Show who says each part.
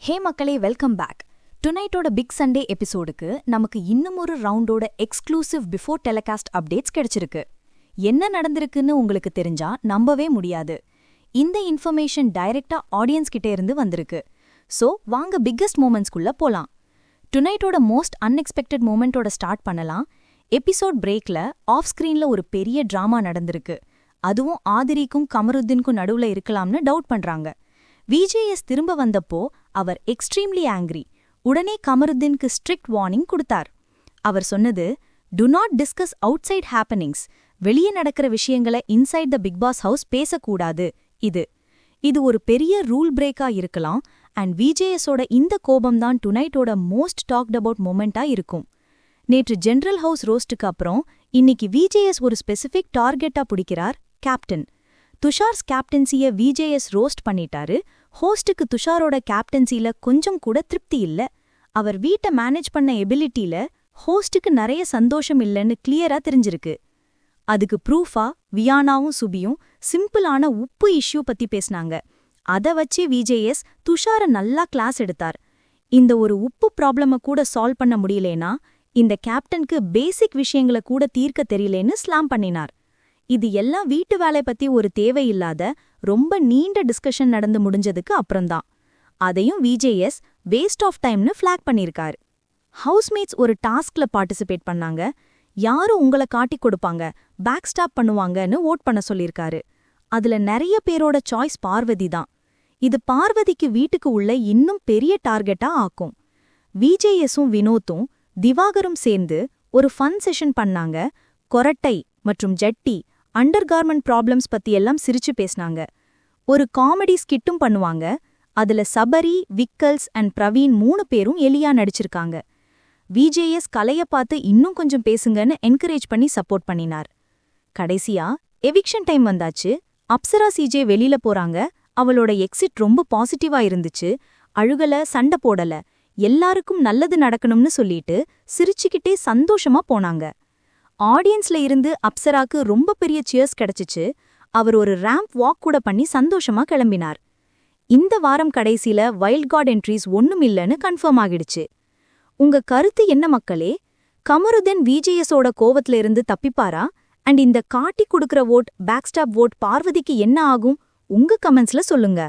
Speaker 1: ஹே மக்களே, welcome back. டுனைட்டோட big Sunday எபிசோடுக்கு நமக்கு இன்னும் ஒரு ரவுண்டோட எக்ஸ்க்ளூசிவ் பிஃபோர் டெலிகாஸ்ட் அப்டேட்ஸ் கிடைச்சிருக்கு. என்ன நடந்திருக்குன்னு உங்களுக்கு தெரிஞ்சா நம்பவே முடியாது. இந்த இன்ஃபர்மேஷன் டைரக்டா ஆடியன்ஸ் கிட்டே இருந்து வந்திருக்கு. சோ வாங்க பிக்கஸ்ட் மூமெண்ட்ஸ்குள்ள போலாம். டுனைட்டோட மோஸ்ட் அன்எக்ஸ்பெக்டட் மூமெண்டோட ஸ்டார்ட் பண்ணலாம். எபிசோட் பிரேக்ல ஆஃப் ஸ்கிரீன்ல ஒரு பெரிய டிராமா நடந்திருக்கு. அதுவும் ஆதிரிக்கும் கமருத்தின்க்கும் நடுவுல இருக்கலாம்னு டவுட் பண்றாங்க. விஜேஎஸ் திரும்ப வந்தப்போ அவர் எக்ஸ்ட்ரீம்லி ஆங்கிரி. உடனே கமருத்தின்க்கு ஸ்ட்ரிக்ட் வார்னிங் கொடுத்தார். அவர் சொன்னது, do not discuss outside happenings. வெளியே நடக்கிற விஷயங்களை inside the Bigg Boss house பேசக்கூடாது. இது ஒரு பெரிய ரூல் பிரேக்கா இருக்கலாம். அண்ட் விஜேஎஸோட இந்த கோபம்தான் டுனைட்டோட மோஸ்ட் டாக்ட் அபவுட் மொமெண்டா இருக்கும். நேற்று ஜெனரல் ஹவுஸ் ரோஸ்டுக்கு அப்புறம் இன்னைக்கு விஜேஎஸ் ஒரு ஸ்பெசிஃபிக் டார்கெட்டா பிடிக்கிறார், கேப்டன். துஷார்ஸ் கேப்டன்சிய விஜேஎஸ் ரோஸ்ட் பண்ணிட்டாரு. ஹோஸ்டுக்கு துஷாரோட கேப்டன்சில கொஞ்சம் கூட திருப்தி இல்ல. அவர் வீட்டை மேனேஜ் பண்ண எபிலிட்டில ஹோஸ்டுக்கு நிறைய சந்தோஷம் இல்லைன்னு கிளியரா தெரிஞ்சிருக்கு. அதுக்கு ப்ரூஃபா வியானாவும் சுபியும் சிம்பிளான உப்பு இஷ்யூ பத்தி பேசினாங்க. அத வச்சு விஜேஎஸ் துஷார நல்லா கிளாஸ் எடுத்தார். இந்த ஒரு உப்பு ப்ராப்ளம கூட சால்வ் பண்ண முடியலேனா இந்த கேப்டனுக்கு பேசிக் விஷயங்களை கூட தீர்க்க தெரியலேன்னு ஸ்லாம் பண்ணினார். இது எல்லாம் வீட்டு வேலை பத்தி ஒரு தேவையில்லாத ரொம்ப நீண்ட டிஸ்கஷன் நடந்து முடிஞ்சதுக்கு அப்புறம்தான். அதையும் விஜேஎஸ் வேஸ்ட் ஆஃப் டைம்னு ஃபிளாக் பண்ணிருக்காரு. ஹவுஸ்மேட்ஸ் ஒரு டாஸ்க்ல பார்ட்டிசிபேட் பண்ணாங்க. யாரும் உங்களை காட்டி கொடுப்பாங்க, பேக் ஸ்டாப் பண்ணுவாங்கன்னு ஓட் பண்ண சொல்லிருக்காரு. அதுல நிறைய பேரோட சாய்ஸ் பார்வதி தான். இது பார்வதிக்கு வீட்டுக்கு உள்ள இன்னும் பெரிய டார்கெட்டா ஆக்கும். விஜேஎஸும் வினோத்தும் திவாகரும் சேர்ந்து ஒரு ஃபன் செஷன் பண்ணாங்க. கொரட்டை மற்றும் ஜட்டி அண்டர்கார்மெண்ட் ப்ராப்ளம்ஸ் பத்தியெல்லாம் சிரிச்சு பேசினாங்க. ஒரு காமெடி ஸ்கிட்டும் பண்ணுவாங்க. அதுல சபரி, விக்கல்ஸ் அண்ட் பிரவீன் 3 பேரும் எலியா நடிச்சிருக்காங்க. விஜேஎஸ் கலைய பார்த்து இன்னும் கொஞ்சம் பேசுங்கன்னு என்கரேஜ் பண்ணி சப்போர்ட் பண்ணினார். கடைசியா எவிக்ஷன் டைம் வந்தாச்சு. அப்சரா சிஜே வெளியில போறாங்க. அவளோட எக்ஸிட் ரொம்ப பாசிட்டிவா இருந்துச்சு. அழுகல, சண்டை போடல, எல்லாருக்கும் நல்லது நடக்கணும்னு சொல்லிட்டு சிரிச்சுக்கிட்டே சந்தோஷமா போனாங்க. ஆடியன்ஸ்ல இருந்து அப்சராக்கு ரொம்ப பெரிய சியர்ஸ் கிடைச்சிச்சு. அவர் ஒரு ரேம்ப் வாக் கூட பண்ணி சந்தோஷமா கிளம்பினார். இந்த வாரம் கடைசியில வைல்ட் கார்ட் என்ட்ரிஸ் ஒண்ணும் இல்லைன்னு கன்ஃபார்ம் ஆகிடுச்சு. உங்க கருத்து என்ன மக்களே? கமருதன் விஜேஎஸோட கோவத்துல இருந்து தப்பிப்பாரா? அண்ட் இந்த காட்டி கொடுக்கற ஓட், பேக்ஸ்டாப் ஓட் பார்வதிக்கு என்ன ஆகும்? உங்க கமெண்ட்ஸ்ல சொல்லுங்க.